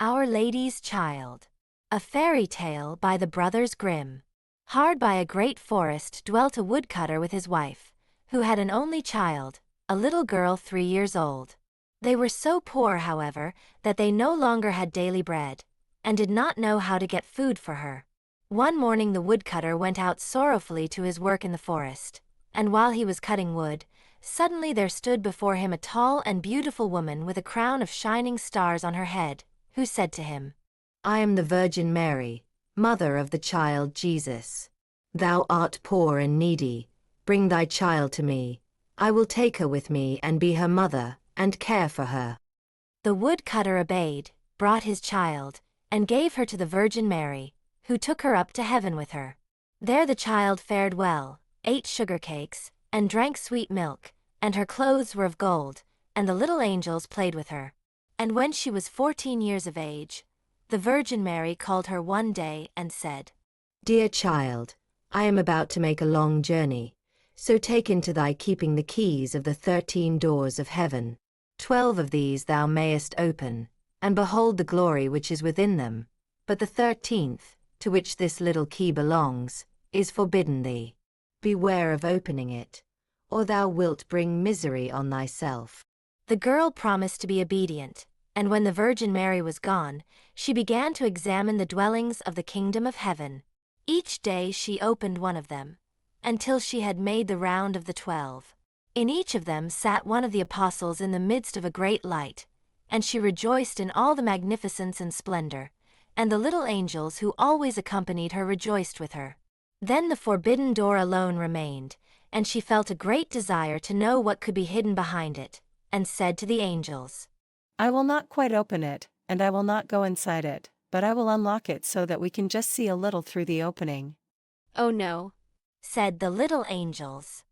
Our Lady's Child. A fairy tale by the Brothers Grimm. Hard by a great forest dwelt a woodcutter with his wife, who had an only child, a little girl 3 years old. They were so poor, however, that they no longer had daily bread, and did not know how to get food for her. One morning the woodcutter went out sorrowfully to his work in the forest, and while he was cutting wood, suddenly there stood before him a tall and beautiful woman with a crown of shining stars on her head, who said to him, I am the Virgin Mary, mother of the child Jesus. Thou art poor and needy, bring thy child to me. I will take her with me and be her mother, and care for her. The woodcutter obeyed, brought his child, and gave her to the Virgin Mary, who took her up to heaven with her. There the child fared well, ate sugar cakes, and drank sweet milk, and her clothes were of gold, and the little angels played with her. And when she was 14 years of age, the Virgin Mary called her one day and said, Dear child, I am about to make a long journey, so take into thy keeping the keys of the 13 doors of heaven. 12 of these thou mayest open, and behold the glory which is within them, but the 13th, to which this little key belongs, is forbidden thee. Beware of opening it, or thou wilt bring misery on thyself. The girl promised to be obedient, and when the Virgin Mary was gone, she began to examine the dwellings of the kingdom of heaven. Each day she opened one of them, until she had made the round of the 12. In each of them sat one of the apostles in the midst of a great light, and she rejoiced in all the magnificence and splendor, and the little angels who always accompanied her rejoiced with her. Then the forbidden door alone remained, and she felt a great desire to know what could be hidden behind it, and said to the angels, I will not quite open it, and I will not go inside it, but I will unlock it so that we can just see a little through the opening. Oh no, said the little angels.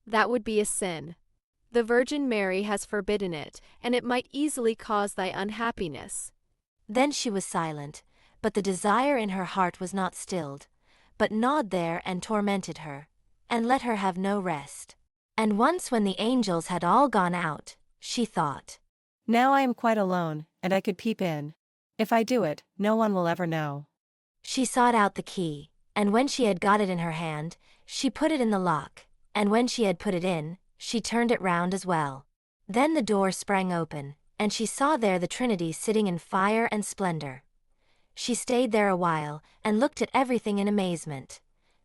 that would be a sin. The Virgin Mary has forbidden it, and it might easily cause thy unhappiness. Then she was silent, but the desire in her heart was not stilled, but gnawed there and tormented her, and let her have no rest. And once when the angels had all gone out, she thought, Now I am quite alone, and I could peep in. If I do it, no one will ever know. She sought out the key, and when she had got it in her hand, she put it in the lock, and when she had put it in, she turned it round as well. Then the door sprang open, and she saw there the Trinity sitting in fire and splendor. She stayed there a while, and looked at everything in amazement.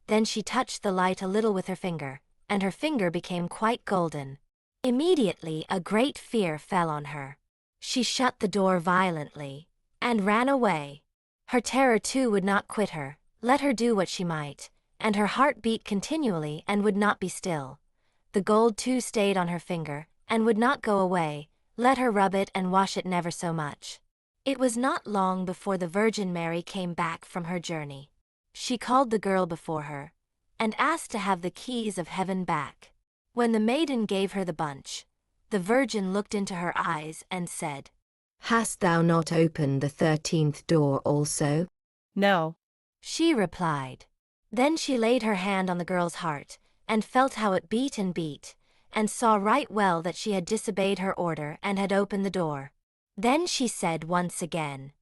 Then she touched the light a little with her finger, and her finger became quite golden. Immediately a great fear fell on her. She shut the door violently, and ran away. Her terror too would not quit her, let her do what she might, and her heart beat continually and would not be still. The gold too stayed on her finger, and would not go away, let her rub it and wash it never so much. It was not long before the Virgin Mary came back from her journey. She called the girl before her, and asked to have the keys of heaven back. When the maiden gave her the bunch, the Virgin looked into her eyes and said, Hast thou not opened the 13th door also? No. She replied. Then she laid her hand on the girl's heart, and felt how it beat, and saw right well that she had disobeyed her order and had opened the door. Then she said once again,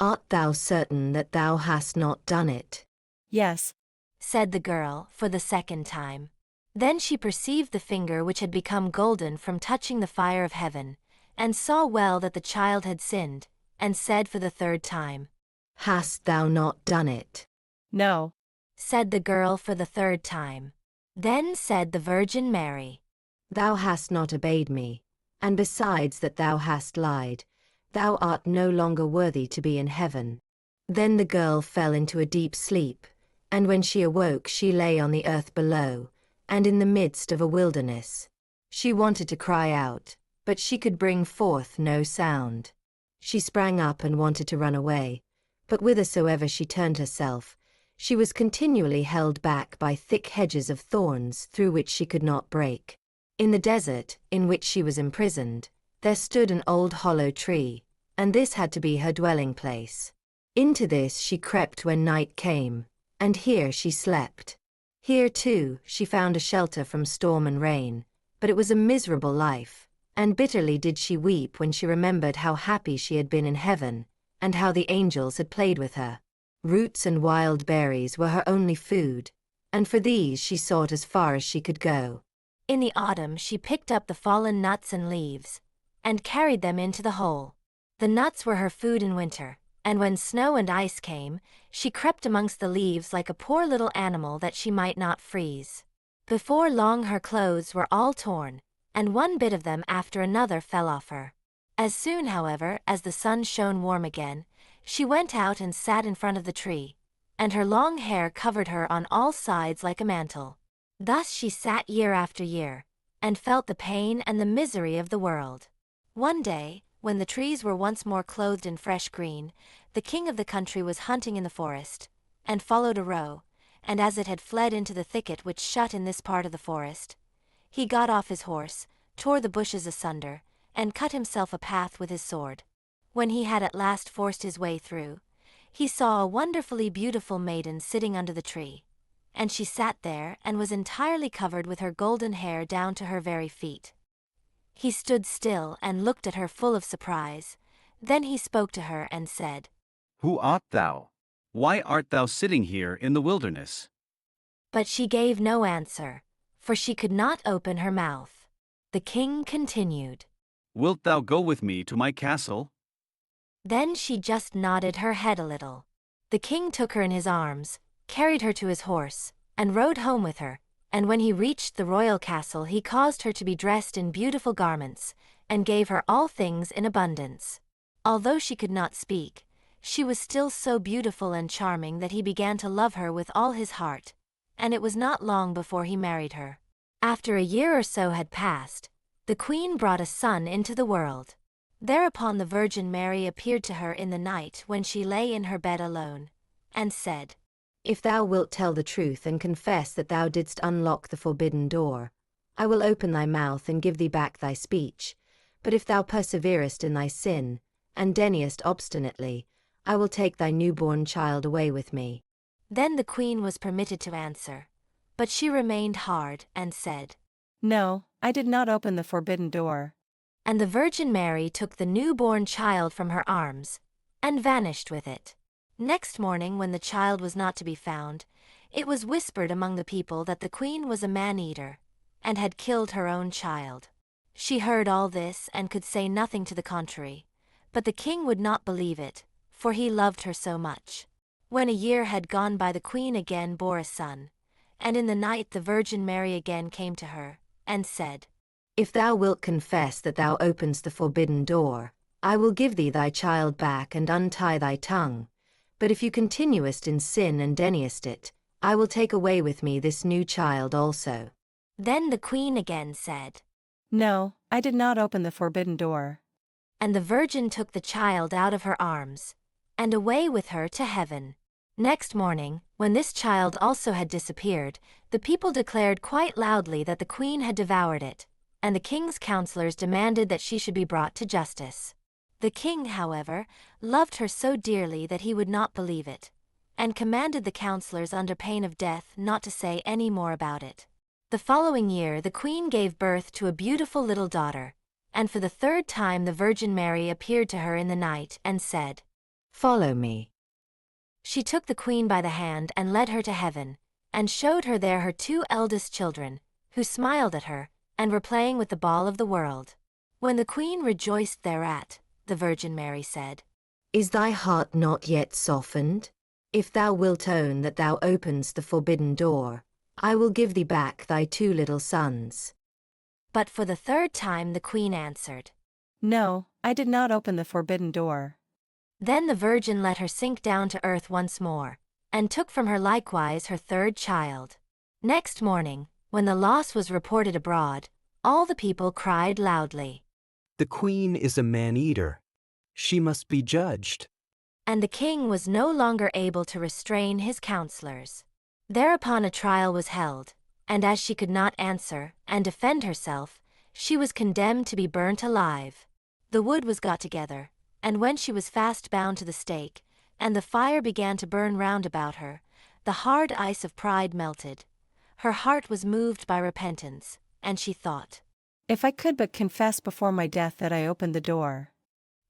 Art thou certain that thou hast not done it? Yes. said the girl for the second time. Then she perceived the finger which had become golden from touching the fire of heaven, and saw well that the child had sinned, and said for the third time, Hast thou not done it? No. said the girl for the third time. Then said the Virgin Mary, Thou hast not obeyed me, and besides that thou hast lied, thou art no longer worthy to be in heaven. Then the girl fell into a deep sleep, and when she awoke she lay on the earth below, and in the midst of a wilderness. She wanted to cry out, but she could bring forth no sound. She sprang up and wanted to run away, but whithersoever she turned herself, she was continually held back by thick hedges of thorns through which she could not break. In the desert, in which she was imprisoned, there stood an old hollow tree, and this had to be her dwelling place. Into this she crept when night came, and here she slept. Here, too, she found a shelter from storm and rain, but it was a miserable life, and bitterly did she weep when she remembered how happy she had been in heaven, and how the angels had played with her. Roots and wild berries were her only food, and for these she sought as far as she could go. In the autumn she picked up the fallen nuts and leaves, and carried them into the hole. The nuts were her food in winter, and when snow and ice came, she crept amongst the leaves like a poor little animal that she might not freeze. Before long her clothes were all torn, and one bit of them after another fell off her. As soon, however, as the sun shone warm again, she went out and sat in front of the tree, and her long hair covered her on all sides like a mantle. Thus she sat year after year, and felt the pain and the misery of the world. One day, when the trees were once more clothed in fresh green, the king of the country was hunting in the forest, and followed a roe, and as it had fled into the thicket which shut in this part of the forest, he got off his horse, tore the bushes asunder, and cut himself a path with his sword. When he had at last forced his way through, he saw a wonderfully beautiful maiden sitting under the tree, and she sat there and was entirely covered with her golden hair down to her very feet. He stood still and looked at her full of surprise. Then he spoke to her and said, "Who art thou? Why art thou sitting here in the wilderness?" But she gave no answer, for she could not open her mouth. The king continued, "Wilt thou go with me to my castle?" Then she just nodded her head a little. The king took her in his arms, carried her to his horse, and rode home with her, and when he reached the royal castle he caused her to be dressed in beautiful garments, and gave her all things in abundance. Although she could not speak, she was still so beautiful and charming that he began to love her with all his heart, and it was not long before he married her. After a year or so had passed, the queen brought a son into the world. Thereupon the Virgin Mary appeared to her in the night when she lay in her bed alone, and said, If thou wilt tell the truth and confess that thou didst unlock the forbidden door, I will open thy mouth and give thee back thy speech. But if thou perseverest in thy sin, and deniest obstinately, I will take thy newborn child away with me. Then the queen was permitted to answer, but she remained hard and said, No, I did not open the forbidden door. And the Virgin Mary took the newborn child from her arms, and vanished with it. Next morning, when the child was not to be found, it was whispered among the people that the queen was a man-eater, and had killed her own child. She heard all this and could say nothing to the contrary, but the king would not believe it, for he loved her so much. When a year had gone by, the queen again bore a son, and in the night the Virgin Mary again came to her, and said, If thou wilt confess that thou openest the forbidden door, I will give thee thy child back and untie thy tongue. But if you continuest in sin and deniest it, I will take away with me this new child also. Then the queen again said, No, I did not open the forbidden door. And the Virgin took the child out of her arms, and away with her to heaven. Next morning, when this child also had disappeared, the people declared quite loudly that the queen had devoured it, and the king's counselors demanded that she should be brought to justice. The king, however, loved her so dearly that he would not believe it, and commanded the counselors under pain of death not to say any more about it. The following year the queen gave birth to a beautiful little daughter, and for the third time the Virgin Mary appeared to her in the night and said, Follow me. She took the queen by the hand and led her to heaven, and showed her there her two eldest children, who smiled at her, and were playing with the ball of the world. When the queen rejoiced thereat, the Virgin Mary said, Is thy heart not yet softened? If thou wilt own that thou openest the forbidden door, I will give thee back thy two little sons. But for the third time the queen answered, No, I did not open the forbidden door. Then the Virgin let her sink down to earth once more, and took from her likewise her third child. Next morning, when the loss was reported abroad, all the people cried loudly, The queen is a man-eater. She must be judged. and the king was no longer able to restrain his counselors. Thereupon a trial was held, and as she could not answer and defend herself, she was condemned to be burnt alive. The wood was got together, and when she was fast bound to the stake, and the fire began to burn round about her, the hard ice of pride melted. Her heart was moved by repentance, and she thought, If I could but confess before my death that I opened the door.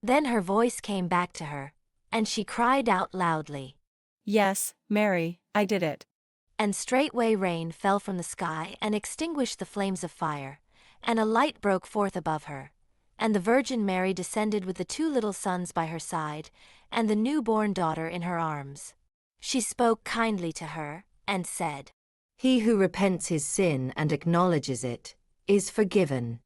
Then her voice came back to her, and she cried out loudly. Yes, Mary, I did it. And straightway rain fell from the sky and extinguished the flames of fire, and a light broke forth above her. And the Virgin Mary descended with the two little sons by her side, and the newborn daughter in her arms. She spoke kindly to her, and said, He who repents his sin and acknowledges it, is forgiven.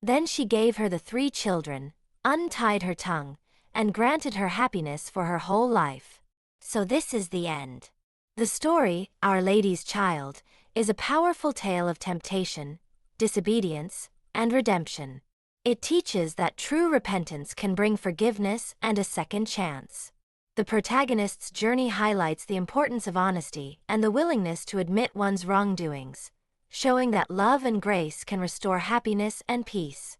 Then she gave her the 3 children, untied her tongue, and granted her happiness for her whole life. So this is the end. The story, Our Lady's Child, is a powerful tale of temptation, disobedience, and redemption. It teaches that true repentance can bring forgiveness and a second chance. The protagonist's journey highlights the importance of honesty and the willingness to admit one's wrongdoings, showing that love and grace can restore happiness and peace.